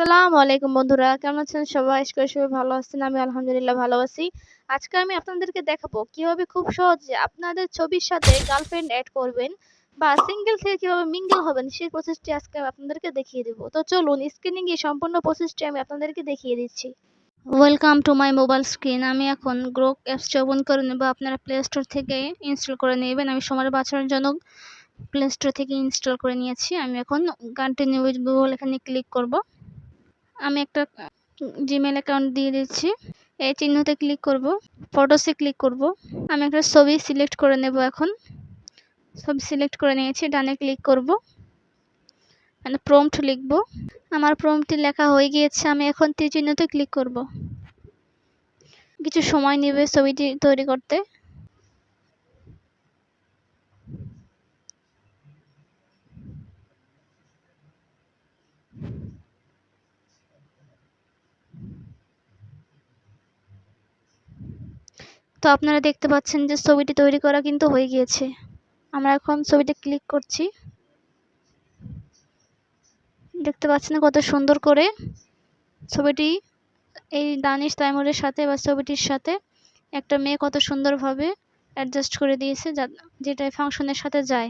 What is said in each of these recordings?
আসসালামু আলাইকুম বন্ধুরা, কেমন আছেন সবাই? আশা করি সবাই ভালো আছেন। আমি আলহামদুলিল্লাহ ভালো আছি। আজকে আমি আপনাদেরকে দেখাবো কিভাবে খুব সহজে আপনাদের ছবির সাথে গার্লফ্রেন্ড এড করবেন বা সিঙ্গেল থেকে কিভাবে মিঙ্গেল হবেন সেই প্রসেসটি আজকে আমি আপনাদেরকে দেখিয়ে দেব। তো চলুন স্ক্রিনে গিয়ে সম্পূর্ণ প্রসেসটি আমি আপনাদেরকে দেখিয়ে দিচ্ছি। Welcome to my mobile screen. আমি এখন গ্রোক অ্যাপসটি ওপেন করে নেব। আপনারা প্লে স্টোর থেকে ইনস্টল করে নেবেন। আমি সময় বাঁচানোর জন্য প্লে স্টোর থেকে ইনস্টল করে নিয়েছি। আমি এখন কন্টিনিউ উইথ গুগল এখানে ক্লিক করব। আমি একটা জিমেল অ্যাকাউন্ট দিয়ে দিচ্ছি। এই চিহ্নতে ক্লিক করব, ফটোসে ক্লিক করব। আমি একটা ছবি সিলেক্ট করে নেব। এখন ছবি সিলেক্ট করে নিয়েছি, ডানে ক্লিক করব, মানে প্রম্পট লিখব। আমার প্রম্পটটি লেখা হয়ে গিয়েছে। আমি এখন তীর চিহ্নতে ক্লিক করব। কিছু সময় নেবে ছবিটি তৈরি করতে। তো আপনারা দেখতে পাচ্ছেন যে ছবিটি তৈরি করা কিন্তু হয়ে গিয়েছে। আমরা এখন ছবিতে ক্লিক করছি। দেখতে পাচ্ছেন কত সুন্দর করে ছবিটি এই দানিশ তাইমুরের সাথে বা ছবিটির সাথে একটা মেয়ে কত সুন্দরভাবে অ্যাডজাস্ট করে দিয়েছে, যেটা ফাংশনের সাথে যায়।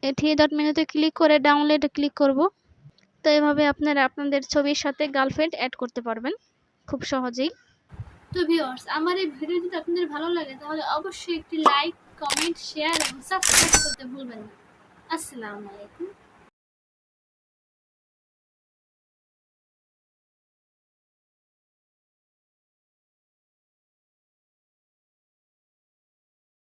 এই থ্রি ডট মেনুতে ক্লিক করে ডাউনলোডে ক্লিক করব। তো এভাবে আপনারা আপনাদের ছবির সাথে গার্লফ্রেন্ড অ্যাড করতে পারবেন খুব সহজেই। তো ভিউয়ার্স, আমার এই ভিডিও যদি আপনাদের ভালো লাগে তাহলে অবশ্যই একটি লাইক, কমেন্ট, শেয়ার এবং সাবস্ক্রাইব করতে ভুলবেন না। আসসালামু আলাইকুম।